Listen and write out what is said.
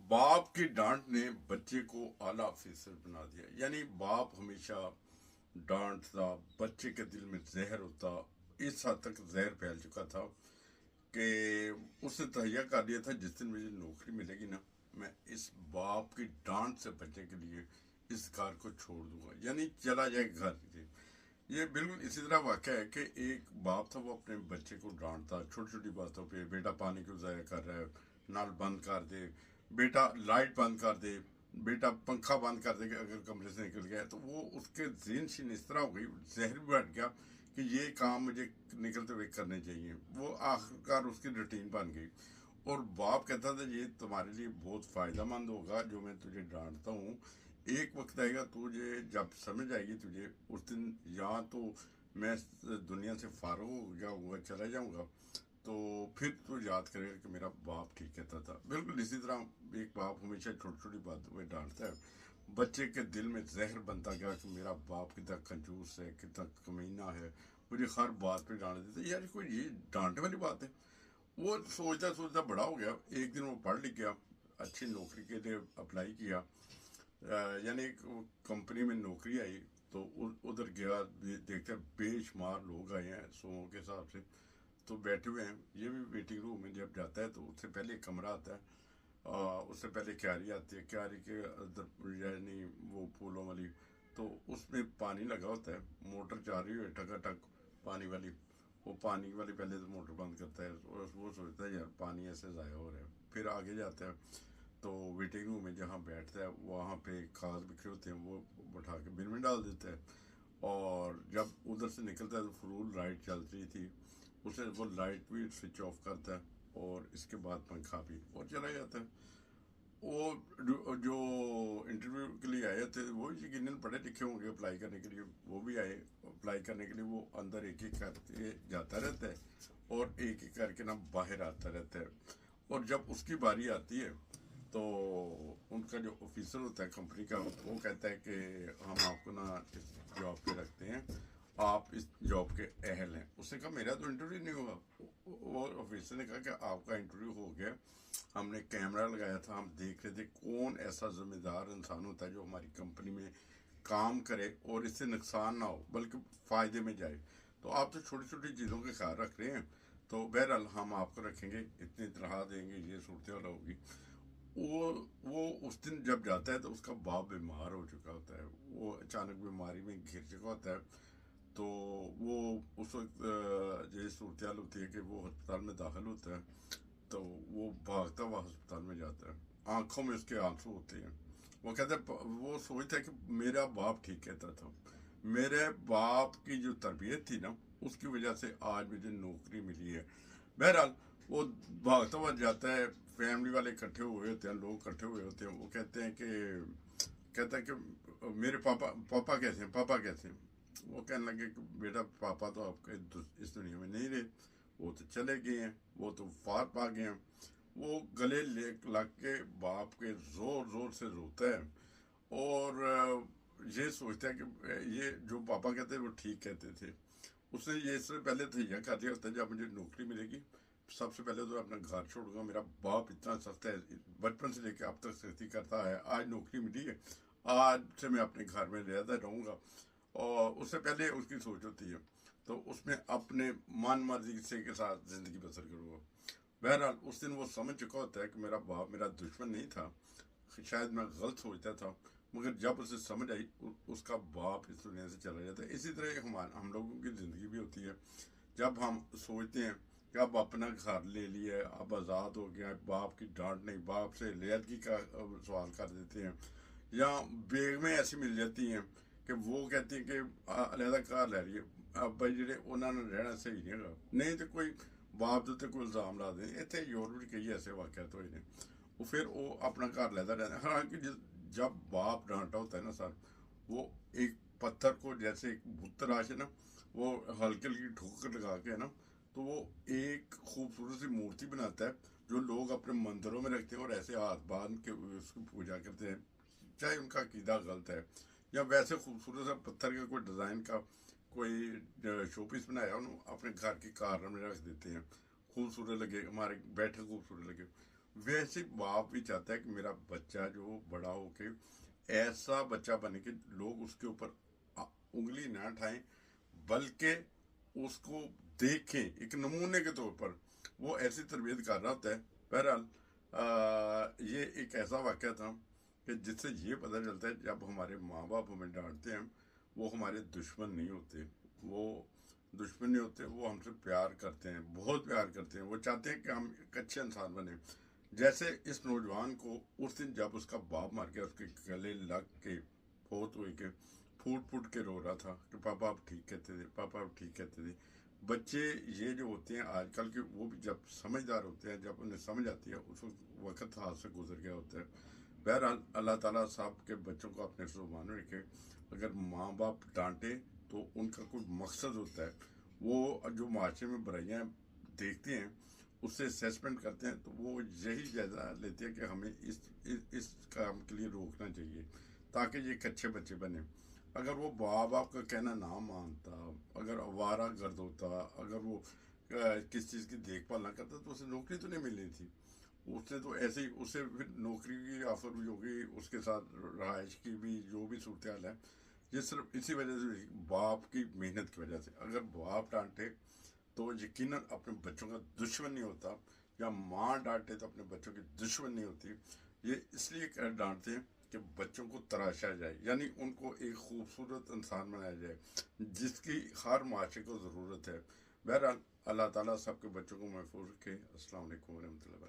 बाप की डांट ने बच्चे को आला अफसर बना दिया। यानी बाप हमेशा डांटता, बच्चे के दिल में जहर होता। इस हद तक जहर फैल चुका था कि उसने तहैया कर दिया था, जिस दिन मुझे नौकरी मिलेगी ना, मैं इस बाप की डांट से बचने के लिए इस घर को छोड़ दूंगा, यानी चला जाए घर से। ये बिल्कुल इसी तरह वाक़या है कि एक बाप था, वो अपने बच्चे को डांटता छोटी छोटी बातों पे। बेटा पानी क्यों ज़ाया कर रहा है, नल बंद कर दे, बेटा लाइट बंद कर दे, बेटा पंखा बंद कर दे कि अगर कमरे से निकल गया है। तो वो उसके ज़हन शीन इस तरह हो गई, जहर भी बैठ गया कि ये काम मुझे निकलते हुए करने चाहिए। वो आखिरकार उसकी रूटीन बन गई। और बाप कहता था ये तुम्हारे लिए बहुत फ़ायदा मंद होगा जो मैं तुझे डांटता हूँ। एक वक्त आएगा तुझे जब समझ आएगी तुझे, उस दिन या तो मैं दुनिया से फारूक हो जाऊँगा, चला जाऊँगा, तो फिर तू याद करेगा कि मेरा बाप ठीक कहता था। बिल्कुल इसी तरह एक बाप हमेशा छोटी छोटी बातों में डांटता है। बच्चे के दिल में जहर बनता गया कि मेरा बाप कितना कंजूस है, कितना कमीना है, मुझे हर बात पे डांट देता है। यार कोई ये डांटने वाली बात है? वो सोचता सोचता बड़ा हो गया। एक दिन वो पढ़ लिख गया, अच्छी नौकरी के लिए अप्लाई किया। यानी एक कंपनी में नौकरी आई। तो उधर गया, देखते हैं बेशुमार लोग आए हैं सौ के हिसाब से, तो बैठे हुए हैं। ये भी वेटिंग रूम में जब जाता है तो उससे पहले एक कमरा आता है। उससे पहले क्यारी आती है, क्यारी के अंदर यानी वो फूलों वाली, तो उसमें पानी लगा होता है, मोटर जा रही है टकाटक पानी वाली। वो पानी वाली पहले तो मोटर बंद करता है और वो सोचता है यार पानी ऐसे ज़ाया हो रहा है। फिर आगे जाता है तो वेटिंग रूम में जहाँ बैठता है वहाँ पे कागज बिखरे होते हैं, वो उठा के बिन में डाल देता है। और जब उधर से निकलता है तो फुल लाइट चल रही थी, उसे वो लाइट भी स्विच ऑफ करता है और इसके बाद पंखा भी, और चला जाता है। वो जो इंटरव्यू के लिए आए थे वो यकीनन पढ़े लिखे होंगे अप्लाई करने के लिए, वो भी आए अप्लाई करने के लिए। वो अंदर एक एक करके जाता रहता है और एक एक करके ना बाहर आता रहता है। और जब उसकी बारी आती है तो उनका जो ऑफिसर होता है कंपनी का, वो कहता है कि हम आपको ना इस जॉब पे रखते हैं, आप इस जॉब के अहल हैं। उसने कहा मेरा तो इंटरव्यू नहीं हुआ। वो ऑफिसर ने कहा कि आपका इंटरव्यू हो गया, हमने कैमरा लगाया था, हम देख रहे थे कौन ऐसा जिम्मेदार इंसान होता है जो हमारी कंपनी में काम करे और इससे नुकसान ना हो बल्कि फ़ायदे में जाए। तो आप तो छोटी छोटी चीज़ों के ख्याल रख रहे हैं, तो बहरहाल हम आपको रखेंगे, इतनी तनख्वाह देंगे, ये सूरत हाल होगी। वो वो उस दिन जब जाता है तो उसका बाप बीमार हो चुका होता है, वो अचानक बीमारी में घिर चुका होता है। तो वो उस वक्त ये सूरत हाल होती है कि वो अस्पताल में दाखिल होता है। तो वो भागता हुआ अस्पताल में जाता है, आंखों में उसके आंसू होते हैं। वो कहता है, वो सोचता है कि मेरा बाप ठीक कहता था, मेरे बाप की जो तरबियत थी ना उसकी वजह से आज मुझे नौकरी मिली है। बहरहाल वो भागता हुआ जाता है, फैमिली वाले इकट्ठे हुए होते हैं, लोग इकट्ठे हुए होते हैं। वो कहते हैं कि कहता है कि मेरे पापा पापा कैसे हैं, पापा कैसे हैं? वो कहने लगे कि बेटा पापा तो आपके इस दुनिया में नहीं रहे, वो तो चले गए हैं, वो तो फार पा गए हैं। वो गले ले लग के बाप के जोर जोर से रोता है और ये सोचता है कि ये जो पापा कहते हैं वो ठीक कहते थे। उसने ये इससे पहले तैयार कर दिया होता है जब मुझे नौकरी मिलेगी सबसे पहले तो अपना घर छोड़ूंगा, मेरा बाप इतना सस्ता है, बचपन से लेकर अब तक सख्ती करता है, आज नौकरी मिली है, आज से मैं अपने घर में रहता रहूँगा। और उससे पहले उसकी सोच होती है, तो उसमें अपने मन मर्जी से के साथ ज़िंदगी बसर करूँगा। बहरहाल उस दिन वो समझ चुका होता है कि मेरा बाप मेरा दुश्मन नहीं था, शायद मैं गलत सोचता था। मगर जब उसे समझ आई उसका बाप इस दुनिया से चला जाता है। इसी तरह हम लोगों की ज़िंदगी भी होती है। जब हम सोचते हैं कि अब अपना घर ले लिया, अब आज़ाद हो गया, बाप की डांट नहीं, बाप से लिहाजगी का सवाल कर देते हैं, या बेगमें ऐसी मिल जाती हैं कि वो कहती हैं कि अलहदा घर लै रही है, अब भाई ਜਿਹੜੇ ਉਹਨਾਂ ਨਾਲ ਰਹਿਣਾ ਸਹੀ ਨਹੀਂ ਹੈਗਾ, नहीं तो कोई बाप ਦੇ ਉੱਤੇ ਕੋਈ ਇਲਜ਼ਾਮ ਲਾ ਦੇ। ਇੱਥੇ ਯੂਰਪ ਵਿੱਚ कई ऐसे वाक़यात हुए हैं। वो फिर वो अपना घर लेता रहता है। हालांकि जब बाप डांटा होता है ना सर, वो एक पत्थर को जैसे एक बुत राश है ना, वो हल्की हल्की ठोकर लगा के है ना, तो वो एक खूबसूरत सी मूर्ति बनाता है जो लोग अपने मंदिरों में रखते हैं और ऐसे हाथ बांध के उसकी पूजा करते हैं, चाहे उनका अकीदा गलत है या वैसे खूबसूरत सा पत्थर का कोई डिज़ाइन का कोई शोपीस बनाया उन्होंने अपने घर के कार्नर में रख देते हैं, खूबसूरत लगे, हमारे बैठे खूबसूरत लगे। वैसे बाप भी चाहता है कि मेरा बच्चा जो बड़ा हो के ऐसा बच्चा बने कि लोग उसके ऊपर उंगली ना उठाएं, बल्कि उसको देखें एक नमूने के तौर पर। वो ऐसी तरबियत कर रहा होता है। बहरहाल ये एक ऐसा वाक़या था कि जिससे ये पता चलता है जब हमारे माँ बाप हमें डांटते हैं, वो हमारे दुश्मन नहीं होते। वो दुश्मन नहीं होते, वो हमसे प्यार करते हैं, बहुत प्यार करते हैं। वो चाहते हैं कि हम एक अच्छे इंसान बने। जैसे इस नौजवान को उस दिन जब उसका बाप मर गया, उसके गले लग के फोत हुई के फूट फूट के रो रहा था कि पापा आप ठीक कहते थे, पापा आप ठीक कहते थे। बच्चे ये जो होते हैं आजकल के, वो भी जब समझदार होते हैं, जब उन्हें समझ आती है, उस वक्त हाथ से गुजर गया होता है। बहरहाल अल्लाह ताला साहब के बच्चों को अपने जुबान में रखे। अगर माँ बाप डांटे तो उनका कोई मकसद होता है। वो जो माशरे में बुराइयाँ देखते हैं, उससे असेसमेंट करते हैं, तो वो यही जायजा लेते हैं कि हमें इस काम के लिए रोकना चाहिए ताकि ये एक अच्छे बच्चे बने। अगर वो माँ बाप का कहना ना मानता, अगर आवारा गर्द होता, अगर वो किस चीज़ की देखभाल ना करता, तो उसे नौकरी तो नहीं मिलनी थी। उसने तो ऐसे ही, उसे फिर नौकरी की ऑफर भी होगी, उसके साथ रहाइश की भी, जो भी सूरत हाल है, ये सिर्फ इसी वजह से, बाप की मेहनत की वजह से। अगर बाप डांटे तो यकीनन अपने बच्चों का दुश्मन नहीं होता, या माँ डांटे तो अपने बच्चों की दुश्मन नहीं होती। ये इसलिए डांटते हैं कि बच्चों को तराशा जाए, यानी उनको एक खूबसूरत इंसान बनाया जाए जिसकी हर माशरे को ज़रूरत है। बहरहाल अल्लाह ताला सबके बच्चों को महफूज रखे। अस्सलाम वालेकुम वरहमतुल्लाहि वबरकातुहू।